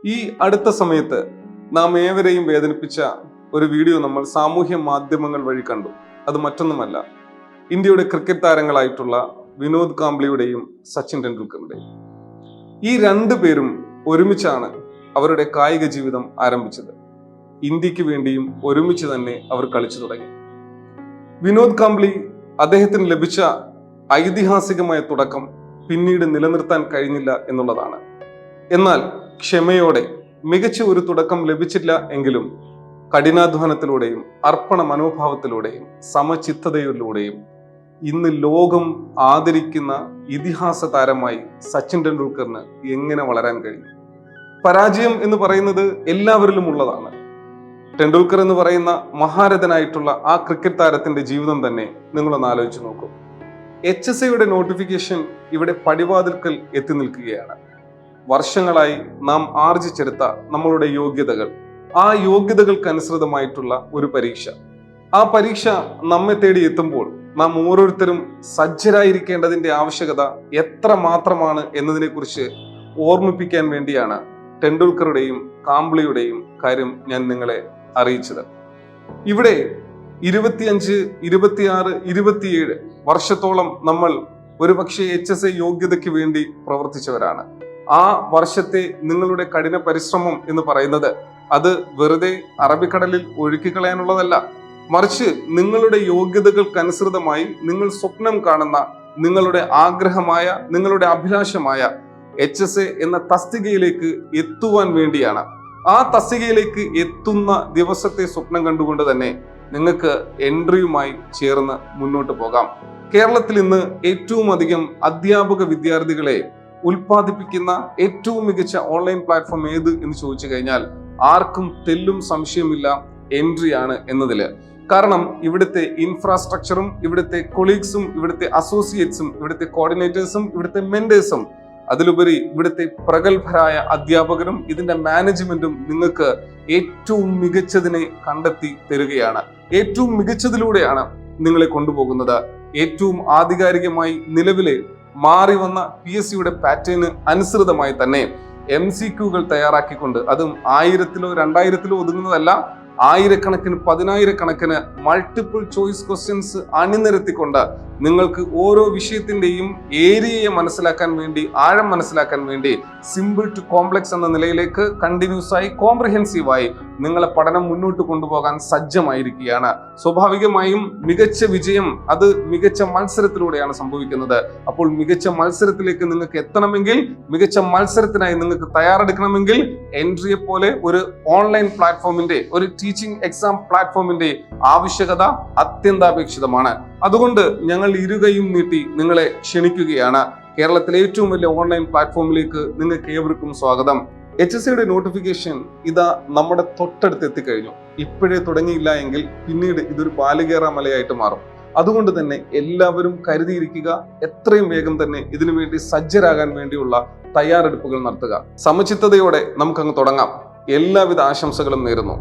ഈ അടുത്ത സമയത്ത് നാം ഏവരെയും വേദനിപ്പിച്ച ഒരു വീഡിയോ നമ്മൾ സാമൂഹ്യ മാധ്യമങ്ങൾ വഴി കണ്ടു. അത് മറ്റൊന്നുമല്ല, ഇന്ത്യയുടെ ക്രിക്കറ്റ് താരങ്ങളായിട്ടുള്ള വിനോദ് കാംബ്ലിയുടെയും സച്ചിൻ ടെണ്ടുൽക്കറുടെയും. ഈ രണ്ടു പേരും ഒരുമിച്ചാണ് അവരുടെ കായിക ജീവിതം ആരംഭിച്ചത്. ഇന്ത്യക്ക് വേണ്ടിയും ഒരുമിച്ച് തന്നെ അവർ കളിച്ചു തുടങ്ങി. വിനോദ് കാംബ്ലി അദ്ദേഹത്തിന് ലഭിച്ച ഐതിഹാസികമായ തുടക്കം പിന്നീട് നിലനിർത്താൻ കഴിഞ്ഞില്ല എന്നുള്ളതാണ്. എന്നാൽ ക്ഷമയോടെ മികച്ച ഒരു തുടക്കം ലഭിച്ചില്ല എങ്കിലും കഠിനാധ്വാനത്തിലൂടെയും അർപ്പണ മനോഭാവത്തിലൂടെയും സമചിത്തതയിലൂടെയും ഇന്ന് ലോകം ആദരിക്കുന്ന ഇതിഹാസ താരമായി സച്ചിൻ ടെണ്ടുൽക്കറിന് എങ്ങനെ വളരാൻ കഴിയും? പരാജയം എന്ന് പറയുന്നത് എല്ലാവരിലും ഉള്ളതാണ്. ടെണ്ടുൽക്കർ എന്ന് പറയുന്ന മഹാരഥനായിട്ടുള്ള ആ ക്രിക്കറ്റ് താരത്തിന്റെ ജീവിതം തന്നെ നിങ്ങളൊന്ന് ആലോചിച്ച് നോക്കൂ. HSIയുടെ നോട്ടിഫിക്കേഷൻ ഇവിടെ പടിവാതിൽക്കൽ എത്തി നിൽക്കുകയാണ്. വർഷങ്ങളായി നാം ആർജിച്ചെടുത്ത നമ്മളുടെ യോഗ്യതകൾ, ആ യോഗ്യതകൾക്കനുസൃതമായിട്ടുള്ള ഒരു പരീക്ഷ, ആ പരീക്ഷ നമ്മെ തേടി എത്തുമ്പോൾ നാം ഓരോരുത്തരും സജ്ജരായിരിക്കേണ്ടതിന്റെ ആവശ്യകത എത്ര മാത്രമാണ് എന്നതിനെ കുറിച്ച് ഓർമ്മിപ്പിക്കാൻ വേണ്ടിയാണ് ടെണ്ടുൽക്കറുടെയും കാംബ്ലിയുടെയും കാര്യം ഞാൻ നിങ്ങളെ അറിയിച്ചത്. ഇവിടെ 25, 26, 27 വർഷത്തോളം നമ്മൾ ഒരുപക്ഷെ HSI യോഗ്യതയ്ക്ക് വേണ്ടി പ്രവർത്തിച്ചവരാണ്. ആ വർഷത്തെ നിങ്ങളുടെ കഠിന പരിശ്രമം എന്ന് പറയുന്നത് അത് വെറുതെ അറബിക്കടലിൽ ഒഴുക്കിക്കളയാനുള്ളതല്ല. മറിച്ച് നിങ്ങളുടെ യോഗ്യതകൾക്കനുസൃതമായി നിങ്ങൾ സ്വപ്നം കാണുന്ന, നിങ്ങളുടെ ആഗ്രഹമായ, നിങ്ങളുടെ അഭിലാഷമായ HSI എന്ന തസ്തികയിലേക്ക് എത്തുവാൻ വേണ്ടിയാണ്. ആ തസ്തികയിലേക്ക് എത്തുന്ന ദിവസത്തെ സ്വപ്നം കണ്ടുകൊണ്ട് തന്നെ നിങ്ങൾക്ക് എൻട്രിയുമായി ചേർന്ന് മുന്നോട്ട് പോകാം. കേരളത്തിൽ ഇന്ന് ഏറ്റവും അധികം അധ്യാപക വിദ്യാർത്ഥികളെ ഉൽപ്പാദിപ്പിക്കുന്ന ഏറ്റവും മികച്ച ഓൺലൈൻ പ്ലാറ്റ്ഫോം ഏത് എന്ന് ചോദിച്ചു കഴിഞ്ഞാൽ ആർക്കും തെല്ലും സംശയമില്ല, എൻട്രിയാണ് എന്നതില്. കാരണം ഇവിടുത്തെ ഇൻഫ്രാസ്ട്രക്ചറും, ഇവിടുത്തെ കൊളീഗ്സും, ഇവിടുത്തെ അസോസിയേറ്റ്സും, ഇവിടുത്തെ കോർഡിനേറ്റേഴ്സും, ഇവിടുത്തെ മെന്റേഴ്സും, അതിലുപരി ഇവിടുത്തെ പ്രഗത്ഭരായ അധ്യാപകരും ഇതിന്റെ മാനേജ്മെന്റും നിങ്ങൾക്ക് ഏറ്റവും മികച്ചതിനെ കണ്ടെത്തി തരികയാണ്. ഏറ്റവും മികച്ചതിലൂടെയാണ് നിങ്ങളെ കൊണ്ടുപോകുന്നത്. ഏറ്റവും ആധികാരികമായി നിലവിലെ മാറി വന്ന PSCയുടെ പാറ്റേണിന് അനുസൃതമായി തന്നെ MCQകൾ തയ്യാറാക്കിക്കൊണ്ട്, അതും 1000-ലോ 2000-ലോ ഒതുങ്ങുന്നതല്ല, ആയിരക്കണക്കിന് 10,000-കണക്കിന് മൾട്ടിപ്പിൾ ചോയ്സ് ക്വസ്റ്റ്യൻസ് അണിനിരത്തിക്കൊണ്ട് നിങ്ങൾക്ക് ഓരോ വിഷയത്തിന്റെയും ഏരിയയെ മനസ്സിലാക്കാൻ വേണ്ടി, ആഴം മനസ്സിലാക്കാൻ വേണ്ടി സിമ്പിൾ ടു കോംപ്ലക്സ് എന്ന നിലയിലേക്ക് കണ്ടിന്യൂസ് ആയി, കോംപ്രിഹെൻസീവായി നിങ്ങളെ പഠനം മുന്നോട്ട് കൊണ്ടുപോകാൻ സജ്ജമായിരിക്കുകയാണ്. സ്വാഭാവികമായും മികച്ച വിജയം അത് മികച്ച മത്സരത്തിലൂടെയാണ് സംഭവിക്കുന്നത്. അപ്പോൾ മികച്ച മത്സരത്തിലേക്ക് നിങ്ങൾക്ക് എത്തണമെങ്കിൽ, മികച്ച മത്സരത്തിനായി നിങ്ങൾക്ക് തയ്യാറെടുക്കണമെങ്കിൽ എൻട്രിയെ പോലെ ഒരു ഓൺലൈൻ പ്ലാറ്റ്ഫോമിന്റെ, ഒരു ടീച്ചിങ് എക്സാം പ്ലാറ്റ്ഫോമിന്റെ ആവശ്യകത അത്യന്താപേക്ഷിതമാണ്. അതുകൊണ്ട് ഞങ്ങൾ ഇരുകൈയും നീട്ടി നിങ്ങളെ ക്ഷണിക്കുകയാണ്. കേരളത്തിലെ ഏറ്റവും വലിയ ഓൺലൈൻ പ്ലാറ്റ്ഫോമിലേക്ക് നിങ്ങൾക്ക് ഏവർക്കും സ്വാഗതം. HSIയുടെ നോട്ടിഫിക്കേഷൻ ഇതാ നമ്മുടെ തൊട്ടടുത്ത് എത്തിക്കഴിഞ്ഞു. ഇപ്പോഴേ തുടങ്ങിയില്ല എങ്കിൽ പിന്നീട് ഇതൊരു ബാലികേറ മലയായിട്ട് മാറും. അതുകൊണ്ട് തന്നെ എല്ലാവരും കരുതിയിരിക്കുക. എത്രയും വേഗം തന്നെ ഇതിനു വേണ്ടി സജ്ജരാകാൻ വേണ്ടിയുള്ള തയ്യാറെടുപ്പുകൾ നടത്തുക. സമചിത്തതയോടെ നമുക്കങ്ങ് തുടങ്ങാം. എല്ലാവിധ ആശംസകളും നേരുന്നു.